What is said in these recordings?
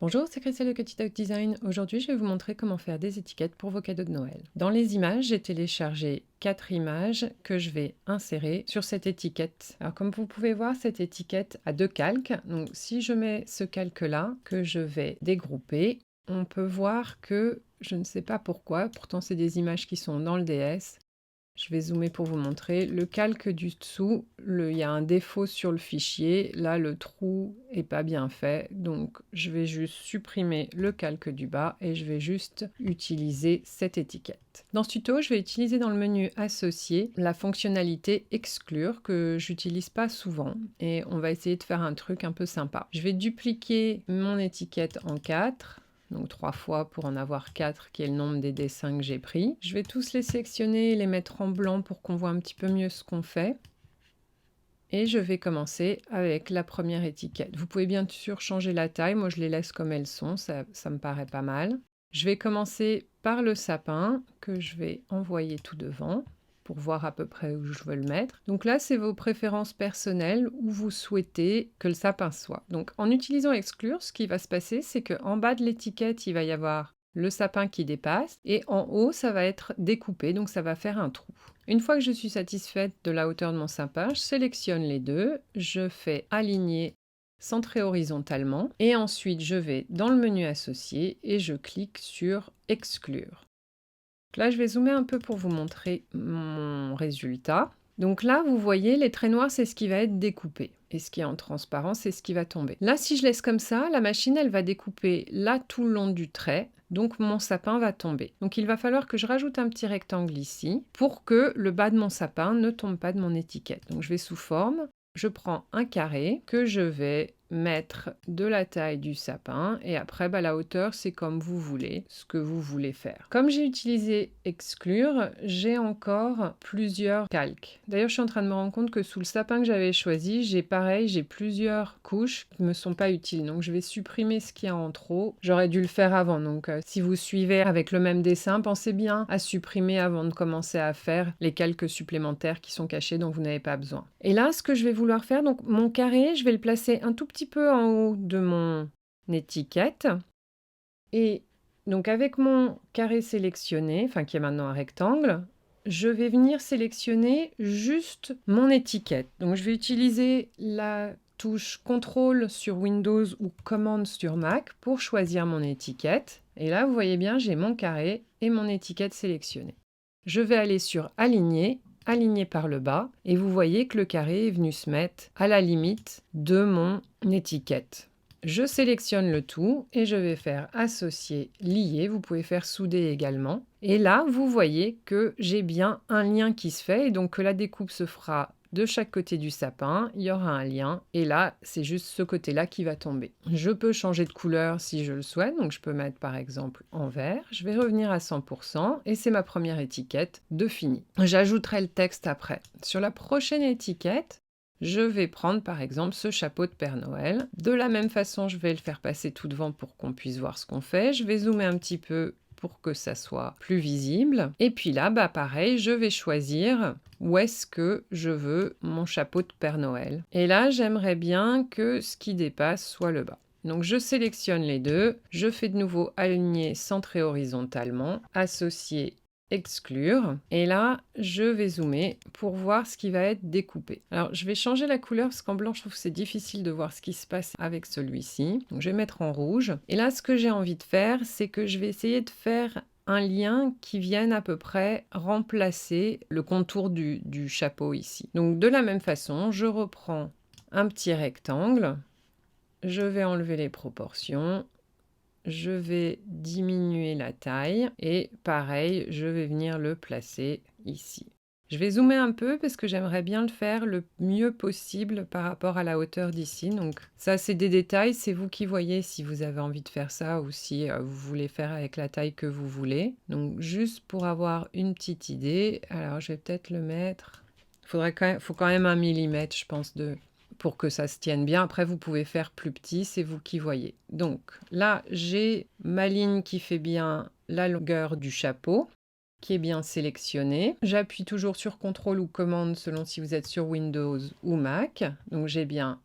Bonjour, c'est Christelle de Cutie Duck Design. Aujourd'hui, je vais vous montrer comment faire des étiquettes pour vos cadeaux de Noël. Dans les images, j'ai téléchargé 4 images que je vais insérer sur cette étiquette. Alors, comme vous pouvez voir, cette étiquette a 2 calques. Donc, si je mets ce calque-là, que je vais dégrouper, on peut voir que je ne sais pas pourquoi, pourtant c'est des images qui sont dans le DS. Je vais zoomer pour vous montrer. Le calque du dessous, il y a un défaut sur le fichier. Là, le trou est pas bien fait. Donc, je vais juste supprimer le calque du bas et je vais juste utiliser cette étiquette. Dans ce tuto, je vais utiliser dans le menu Associé la fonctionnalité Exclure que j'utilise pas souvent. Et on va essayer de faire un truc un peu sympa. Je vais dupliquer mon étiquette en 4. Donc 3 fois pour en avoir 4, qui est le nombre des dessins que j'ai pris. Je vais tous les sélectionner et les mettre en blanc pour qu'on voit un petit peu mieux ce qu'on fait. Et je vais commencer avec la première étiquette. Vous pouvez bien sûr changer la taille, moi je les laisse comme elles sont, ça me paraît pas mal. Je vais commencer par le sapin que je vais envoyer tout devant pour voir à peu près où je veux le mettre. Donc là, c'est vos préférences personnelles où vous souhaitez que le sapin soit. Donc en utilisant Exclure, ce qui va se passer, c'est qu'en bas de l'étiquette, il va y avoir le sapin qui dépasse et en haut, ça va être découpé, donc ça va faire un trou. Une fois que je suis satisfaite de la hauteur de mon sapin, je sélectionne les deux, je fais aligner centré horizontalement et ensuite je vais dans le menu associé et je clique sur Exclure. Là, je vais zoomer un peu pour vous montrer mon résultat. Donc là, vous voyez, les traits noirs, c'est ce qui va être découpé. Et ce qui est en transparent, c'est ce qui va tomber. Là, si je laisse comme ça, la machine, elle va découper là tout le long du trait. Donc mon sapin va tomber. Donc il va falloir que je rajoute un petit rectangle ici pour que le bas de mon sapin ne tombe pas de mon étiquette. Donc je vais sous forme, je prends un carré que je vais mettre de la taille du sapin et après la hauteur c'est comme vous voulez, ce que vous voulez faire. Comme j'ai utilisé Exclure, j'ai encore plusieurs calques. D'ailleurs je suis en train de me rendre compte que sous le sapin que j'avais choisi, j'ai plusieurs couches qui ne me sont pas utiles, donc je vais supprimer ce qu'il y a en trop. J'aurais dû le faire avant, donc si vous suivez avec le même dessin, pensez bien à supprimer avant de commencer à faire les calques supplémentaires qui sont cachés dont vous n'avez pas besoin. Et là, ce que je vais vouloir faire, donc mon carré, je vais le placer un tout petit peu en haut de mon étiquette. Et donc avec mon carré sélectionné, enfin qui est maintenant un rectangle, je vais venir sélectionner juste mon étiquette. Donc je vais utiliser la touche CTRL sur Windows ou Commande sur Mac pour choisir mon étiquette. Et là, vous voyez bien, j'ai mon carré et mon étiquette sélectionnée. Je vais aller sur Aligner, aligner par le bas, et vous voyez que le carré est venu se mettre à la limite de mon étiquette. Je sélectionne le tout et je vais faire associer, lier. Vous pouvez faire souder également. Et là, vous voyez que j'ai bien un lien qui se fait et donc que la découpe se fera de chaque côté du sapin. Il y aura un lien et là, c'est juste ce côté-là qui va tomber. Je peux changer de couleur si je le souhaite. Donc, je peux mettre par exemple en vert. Je vais revenir à 100% et c'est ma première étiquette de fini. J'ajouterai le texte après. Sur la prochaine étiquette, je vais prendre par exemple ce chapeau de Père Noël. De la même façon, je vais le faire passer tout devant pour qu'on puisse voir ce qu'on fait. Je vais zoomer un petit peu pour que ça soit plus visible. Et puis là, pareil, je vais choisir où est-ce que je veux mon chapeau de Père Noël. Et là, j'aimerais bien que ce qui dépasse soit le bas. Donc je sélectionne les deux, je fais de nouveau aligner centré horizontalement, associer Exclure. Et là, je vais zoomer pour voir ce qui va être découpé. Alors, je vais changer la couleur parce qu'en blanc, je trouve que c'est difficile de voir ce qui se passe avec celui-ci. Donc, je vais mettre en rouge. Et là, ce que j'ai envie de faire, c'est que je vais essayer de faire un lien qui vienne à peu près remplacer le contour du chapeau ici. Donc, de la même façon, je reprends un petit rectangle. Je vais enlever les proportions. Je vais diminuer la taille et pareil, je vais venir le placer ici. Je vais zoomer un peu parce que j'aimerais bien le faire le mieux possible par rapport à la hauteur d'ici. Donc ça, c'est des détails, c'est vous qui voyez si vous avez envie de faire ça ou si vous voulez faire avec la taille que vous voulez. Donc juste pour avoir une petite idée, alors je vais peut-être le mettre... faut quand même 1 millimètre, je pense, pour que ça se tienne bien. Après, vous pouvez faire plus petit, c'est vous qui voyez. Donc là, j'ai ma ligne qui fait bien la longueur du chapeau, qui est bien sélectionnée. J'appuie toujours sur CTRL ou commande selon si vous êtes sur Windows ou Mac. Donc j'ai bien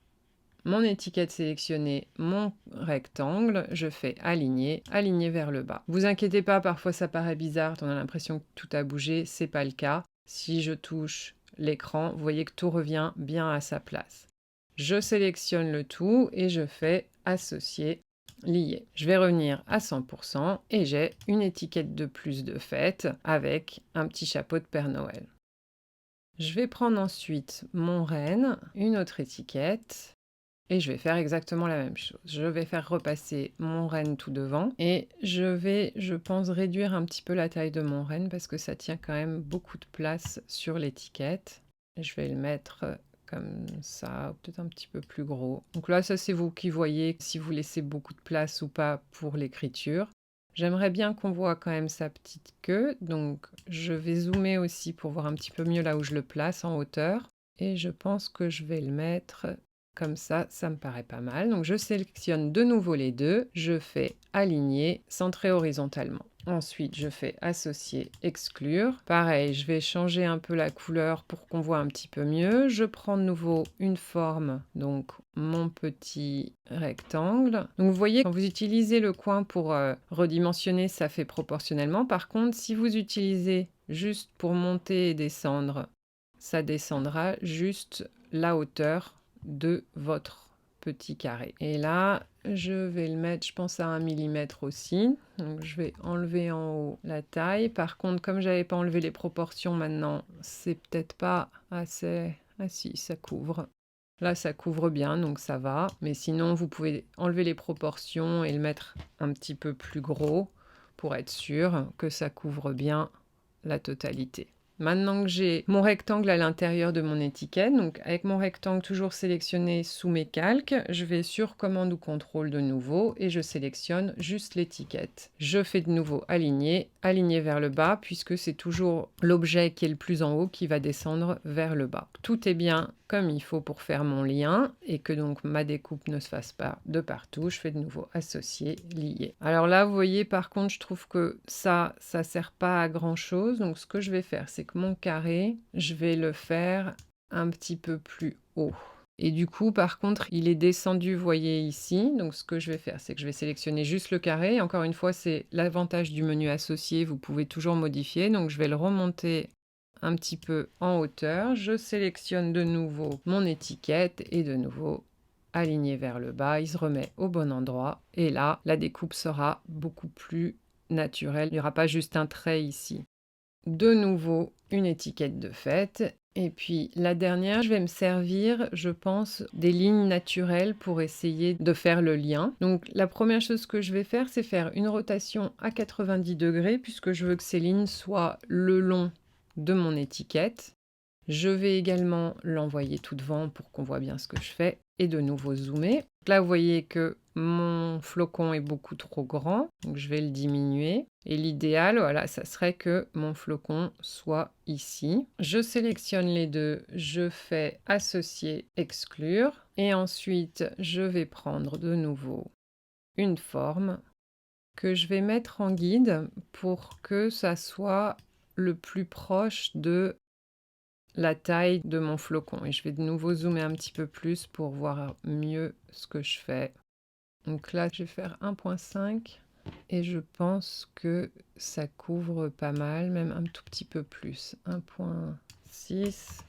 mon étiquette sélectionnée, mon rectangle, je fais aligner, aligner vers le bas. Vous inquiétez pas, parfois ça paraît bizarre, on a l'impression que tout a bougé, c'est pas le cas. Si je touche l'écran, vous voyez que tout revient bien à sa place. Je sélectionne le tout et je fais associer, lier. Je vais revenir à 100% et j'ai une étiquette de plus de fête avec un petit chapeau de Père Noël. Je vais prendre ensuite mon renne, une autre étiquette, et je vais faire exactement la même chose. Je vais faire repasser mon renne tout devant et je vais, je pense, réduire un petit peu la taille de mon renne parce que ça tient quand même beaucoup de place sur l'étiquette. Je vais le mettre comme ça, peut-être un petit peu plus gros. Donc là, ça c'est vous qui voyez si vous laissez beaucoup de place ou pas pour l'écriture. J'aimerais bien qu'on voit quand même sa petite queue, donc je vais zoomer aussi pour voir un petit peu mieux là où je le place en hauteur. Et je pense que je vais le mettre comme ça me paraît pas mal. Donc je sélectionne de nouveau les deux, je fais aligner, centrer horizontalement. Ensuite, je fais associer, exclure. Pareil, je vais changer un peu la couleur pour qu'on voit un petit peu mieux. Je prends de nouveau une forme, donc mon petit rectangle. Donc vous voyez, quand vous utilisez le coin pour redimensionner, ça fait proportionnellement. Par contre, si vous utilisez juste pour monter et descendre, ça descendra juste la hauteur de votre petit carré. Et là, je vais le mettre, je pense à 1 mm aussi. Donc je vais enlever en haut la taille. Par contre, comme j'avais pas enlevé les proportions maintenant, c'est peut-être pas assez... Ah si, ça couvre. Là, ça couvre bien, donc ça va. Mais sinon, vous pouvez enlever les proportions et le mettre un petit peu plus gros pour être sûr que ça couvre bien la totalité. Maintenant que j'ai mon rectangle à l'intérieur de mon étiquette, donc avec mon rectangle toujours sélectionné sous mes calques, je vais sur commande ou contrôle de nouveau et je sélectionne juste l'étiquette. Je fais de nouveau aligner, aligner vers le bas puisque c'est toujours l'objet qui est le plus en haut qui va descendre vers le bas. Tout est bien comme il faut pour faire mon lien et que donc ma découpe ne se fasse pas de partout. Je fais de nouveau associer, lier. Alors là, vous voyez, par contre, je trouve que ça sert pas à grand chose. Donc ce que je vais faire, c'est que mon carré, je vais le faire un petit peu plus haut. Et du coup, par contre, il est descendu, vous voyez ici. Donc ce que je vais faire, c'est que je vais sélectionner juste le carré. Et encore une fois, c'est l'avantage du menu associé. Vous pouvez toujours modifier. Donc je vais le remonter un petit peu en hauteur. Je sélectionne de nouveau mon étiquette et de nouveau aligné vers le bas. Il se remet au bon endroit. Et là, la découpe sera beaucoup plus naturelle. Il n'y aura pas juste un trait ici. De nouveau, une étiquette de fête. Et puis la dernière, je vais me servir, je pense, des lignes naturelles pour essayer de faire le lien. Donc la première chose que je vais faire, c'est faire une rotation à 90 degrés puisque je veux que ces lignes soient le long de mon étiquette. Je vais également l'envoyer tout devant pour qu'on voit bien ce que je fais et de nouveau zoomer. Là, vous voyez que mon flocon est beaucoup trop grand, donc je vais le diminuer. Et l'idéal, voilà, ça serait que mon flocon soit ici. Je sélectionne les deux, je fais associer, exclure. Et ensuite, je vais prendre de nouveau une forme que je vais mettre en guide pour que ça soit le plus proche de la taille de mon flocon. Et je vais de nouveau zoomer un petit peu plus pour voir mieux ce que je fais. Donc là, je vais faire 1.5 et je pense que ça couvre pas mal, même un tout petit peu plus. 1.6.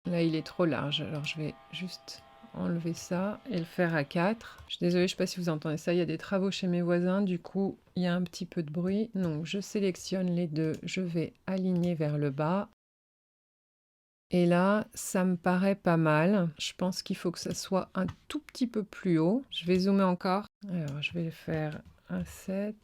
Là, il est trop large, alors je vais juste enlever ça et le faire à 4. Je suis désolée, je ne sais pas si vous entendez ça, il y a des travaux chez mes voisins, du coup, il y a un petit peu de bruit. Donc, je sélectionne les deux, je vais aligner vers le bas. Et là, ça me paraît pas mal. Je pense qu'il faut que ça soit un tout petit peu plus haut. Je vais zoomer encore. Alors, je vais faire un 7.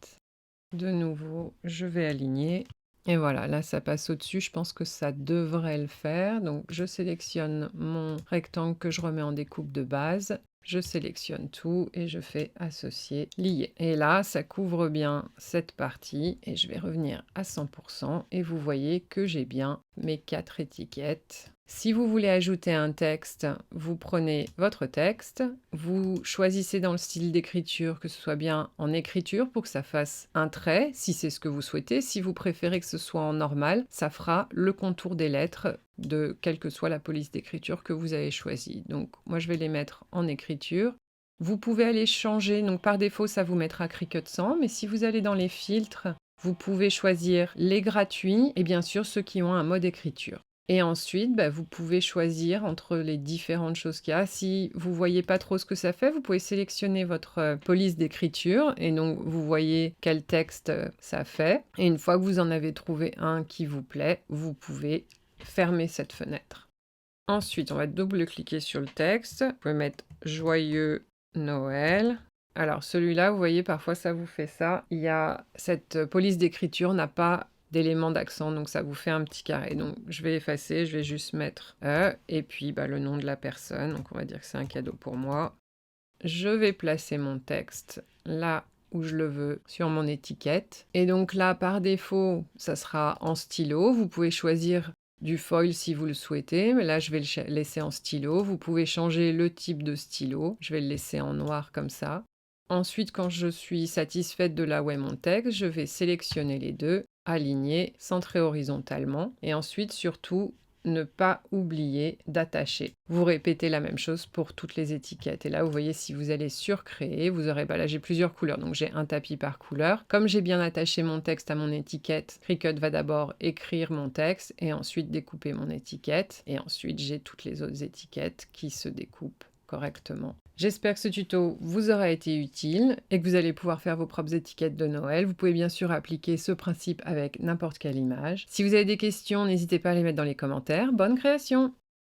De nouveau, je vais aligner. Et voilà, là, ça passe au-dessus. Je pense que ça devrait le faire. Donc, je sélectionne mon rectangle que je remets en découpe de base. Je sélectionne tout et je fais associer, lier. Et là, ça couvre bien cette partie et je vais revenir à 100% et vous voyez que j'ai bien mes 4 étiquettes Si vous voulez ajouter un texte, vous prenez votre texte, vous choisissez dans le style d'écriture que ce soit bien en écriture pour que ça fasse un trait, si c'est ce que vous souhaitez. Si vous préférez que ce soit en normal, ça fera le contour des lettres de quelle que soit la police d'écriture que vous avez choisie. Donc moi je vais les mettre en écriture. Vous pouvez aller changer, donc par défaut ça vous mettra Cricut 100, mais si vous allez dans les filtres, vous pouvez choisir les gratuits et bien sûr ceux qui ont un mode écriture. Et ensuite, vous pouvez choisir entre les différentes choses qu'il y a. Si vous ne voyez pas trop ce que ça fait, vous pouvez sélectionner votre police d'écriture et donc vous voyez quel texte ça fait. Et une fois que vous en avez trouvé un qui vous plaît, vous pouvez fermer cette fenêtre. Ensuite, on va double-cliquer sur le texte. Vous pouvez mettre « Joyeux Noël ». Alors celui-là, vous voyez, parfois ça vous fait ça. Cette police d'écriture n'a pas d'éléments d'accent, donc ça vous fait un petit carré. Donc je vais effacer, je vais juste mettre et puis le nom de la personne, donc on va dire que c'est un cadeau pour moi. Je vais placer mon texte là où je le veux sur mon étiquette. Et donc là, par défaut, ça sera en stylo. Vous pouvez choisir du foil si vous le souhaitez, mais là je vais le laisser en stylo. Vous pouvez changer le type de stylo. Je vais le laisser en noir comme ça. Ensuite, quand je suis satisfaite de là où est mon texte, je vais sélectionner les deux, aligner, centrer horizontalement, et ensuite, surtout, ne pas oublier d'attacher. Vous répétez la même chose pour toutes les étiquettes. Et là, vous voyez, si vous allez sur créer, vous aurez, là j'ai plusieurs couleurs, donc j'ai un tapis par couleur. Comme j'ai bien attaché mon texte à mon étiquette, Cricut va d'abord écrire mon texte et ensuite découper mon étiquette. Et ensuite, j'ai toutes les autres étiquettes qui se découpent correctement. J'espère que ce tuto vous aura été utile et que vous allez pouvoir faire vos propres étiquettes de Noël. Vous pouvez bien sûr appliquer ce principe avec n'importe quelle image. Si vous avez des questions, n'hésitez pas à les mettre dans les commentaires. Bonne création!